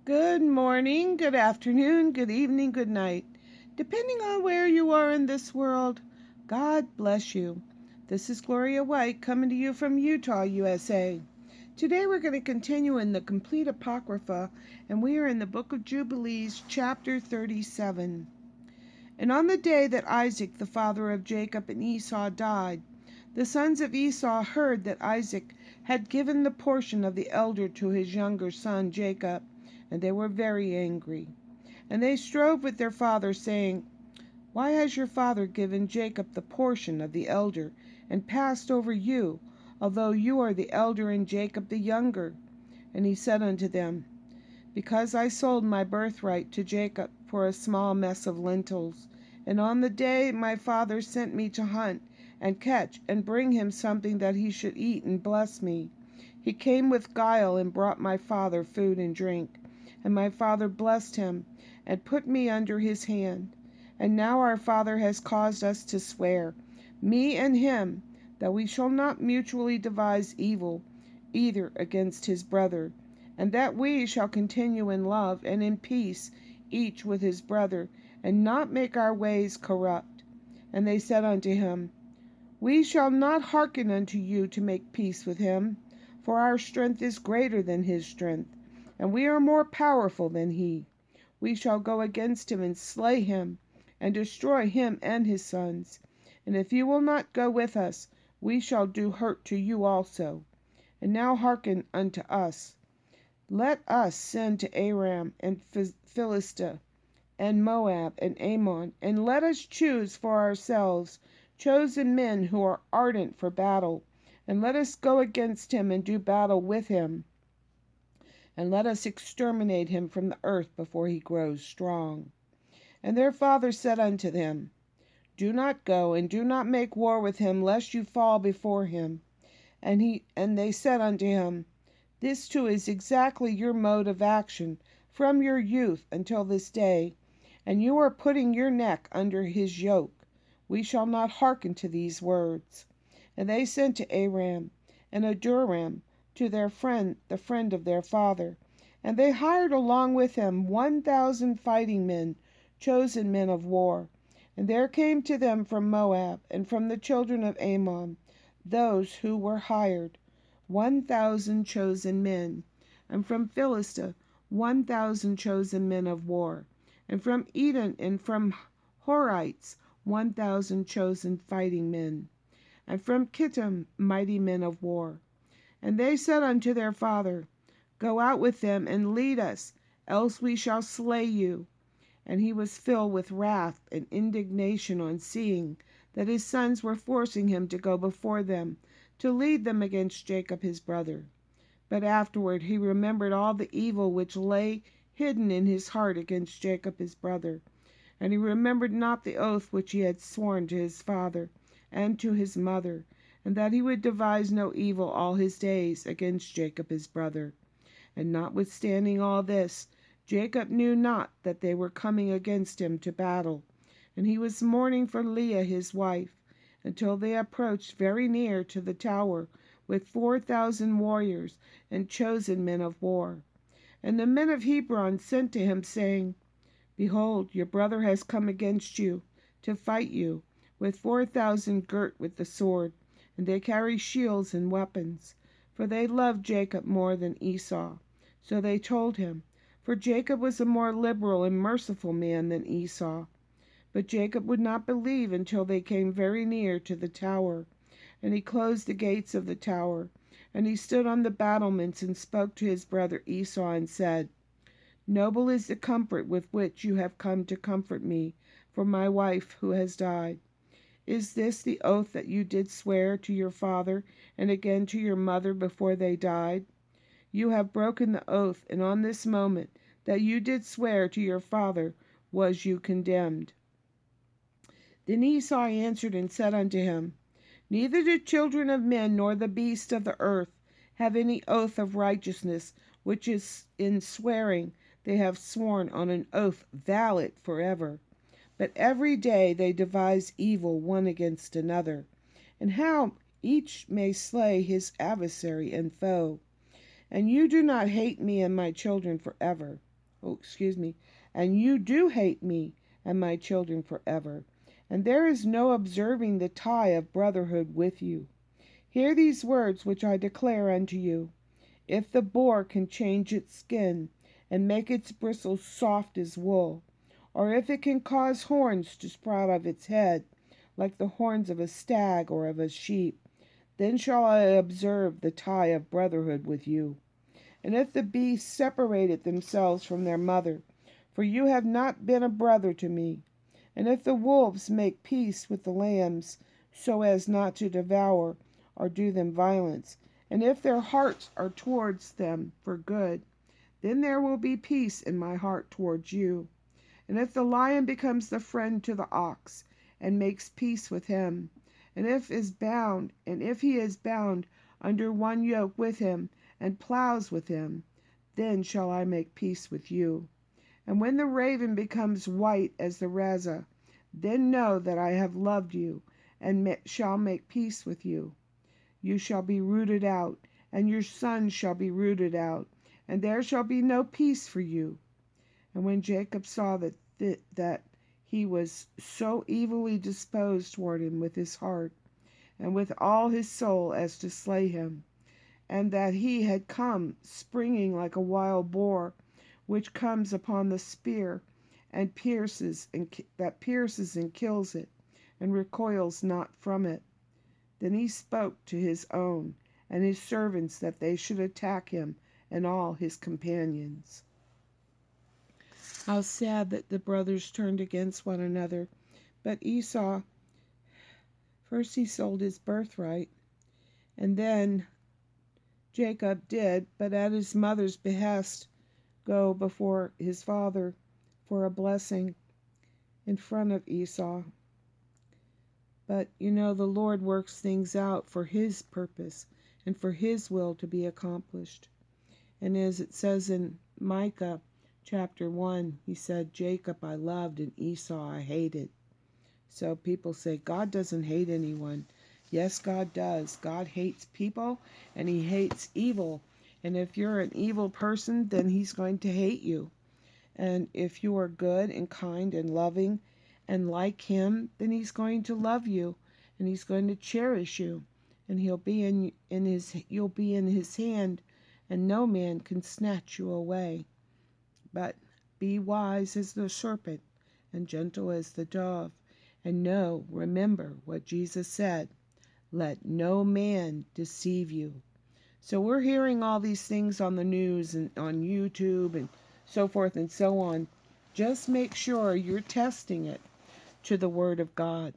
Good morning, good afternoon, good evening, good night. Depending on where you are in this world, God bless you. This is Gloria White coming to you from Utah, USA. Today we're going to continue in the complete Apocrypha, and we are in the book of Jubilees, chapter 37. And on the day that Isaac, the father of Jacob and Esau, died, the sons of Esau heard that Isaac had given the portion of the elder to his younger son Jacob, and they were very angry. And they strove with their father, saying, Why has your father given Jacob the portion of the elder, and passed over you, although you are the elder and Jacob the younger? And he said unto them, Because I sold my birthright to Jacob for a small mess of lentils, and on the day my father sent me to hunt and catch and bring him something that he should eat and bless me, he came with guile and brought my father food and drink. And my father blessed him and put me under his hand. And now our father has caused us to swear, me and him, that we shall not mutually devise evil, either against his brother, and that we shall continue in love and in peace, each with his brother, and not make our ways corrupt. And they said unto him, We shall not hearken unto you to make peace with him, for our strength is greater than his strength, and we are more powerful than he. We shall go against him and slay him, and destroy him and his sons. And if you will not go with us, we shall do hurt to you also. And now hearken unto us. Let us send to Aram and Philistia, and Moab and Ammon, and let us choose for ourselves chosen men who are ardent for battle, and let us go against him and do battle with him, and let us exterminate him from the earth before he grows strong. And their father said unto them, Do not go, and do not make war with him, lest you fall before him. And they said unto him, This too is exactly your mode of action from your youth until this day, and you are putting your neck under his yoke. We shall not hearken to these words. And they sent to Aram and Aduram, to their friend, the friend of their father. And they hired along with him 1,000 fighting men, chosen men of war. And there came to them from Moab, and from the children of Ammon, those who were hired, 1,000 chosen men, and from Philistia 1,000 chosen men of war, and from Edom and from Horites 1,000 chosen fighting men, and from Kittim mighty men of war. And they said unto their father, Go out with them and lead us, else we shall slay you. And he was filled with wrath and indignation on seeing that his sons were forcing him to go before them, to lead them against Jacob his brother. But afterward he remembered all the evil which lay hidden in his heart against Jacob his brother, and he remembered not the oath which he had sworn to his father and to his mother, and that he would devise no evil all his days against Jacob his brother. And notwithstanding all this, Jacob knew not that they were coming against him to battle, and he was mourning for Leah his wife, until they approached very near to the tower with 4,000 warriors and chosen men of war. And the men of Hebron sent to him, saying, Behold, your brother has come against you to fight you, with 4,000 girt with the sword, and they carry shields and weapons. For they loved Jacob more than Esau. So they told him, for Jacob was a more liberal and merciful man than Esau. But Jacob would not believe until they came very near to the tower. And he closed the gates of the tower, and he stood on the battlements and spoke to his brother Esau and said, Noble is the comfort with which you have come to comfort me for my wife who has died. Is this the oath that you did swear to your father and again to your mother before they died? You have broken the oath, and on this moment that you did swear to your father was you condemned. Then Esau answered and said unto him, Neither the children of men nor the beasts of the earth have any oath of righteousness, which is in swearing they have sworn on an oath valid forever. But every day they devise evil one against another, and how each may slay his adversary and foe. And you do not hate me and my children forever. and you do hate me and my children forever, and there is no observing the tie of brotherhood with you. Hear these words which I declare unto you. If the boar can change its skin and make its bristles soft as wool, or if it can cause horns to sprout out of its head, like the horns of a stag or of a sheep, then shall I observe the tie of brotherhood with you. And if the beasts separated themselves from their mother, for you have not been a brother to me, and if the wolves make peace with the lambs, so as not to devour or do them violence, and if their hearts are towards them for good, then there will be peace in my heart towards you. And if the lion becomes the friend to the ox, and makes peace with him, and if he is bound under one yoke with him, and plows with him, then shall I make peace with you. And when the raven becomes white as the razah, then know that I have loved you, and shall make peace with you. You shall be rooted out, and your sons shall be rooted out, and there shall be no peace for you. And when Jacob saw that he was so evilly disposed toward him with his heart, and with all his soul as to slay him, and that he had come springing like a wild boar, which comes upon the spear, and pierces and kills it, and recoils not from it, then he spoke to his own and his servants that they should attack him and all his companions. How sad that the brothers turned against one another. But Esau, first he sold his birthright, and then Jacob did, but at his mother's behest, go before his father for a blessing in front of Esau. But the Lord works things out for his purpose and for his will to be accomplished. And as it says in Micah chapter 1, he said, Jacob I loved and Esau I hated. So people say God doesn't hate anyone. Yes, God does. God hates people and he hates evil. And if you're an evil person, then he's going to hate you. And if you are good and kind and loving and like him, then he's going to love you and he's going to cherish you, and you'll be in his hand, and no man can snatch you away. But be wise as the serpent and gentle as the dove, and remember what Jesus said, let no man deceive you. So we're hearing all these things on the news and on YouTube and so forth and so on. Just make sure you're testing it to the Word of God.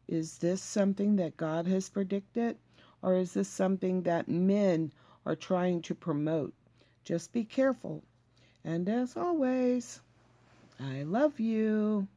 Is this something that God has predicted, or is this something that men are trying to promote? Just be careful. And as always, I love you.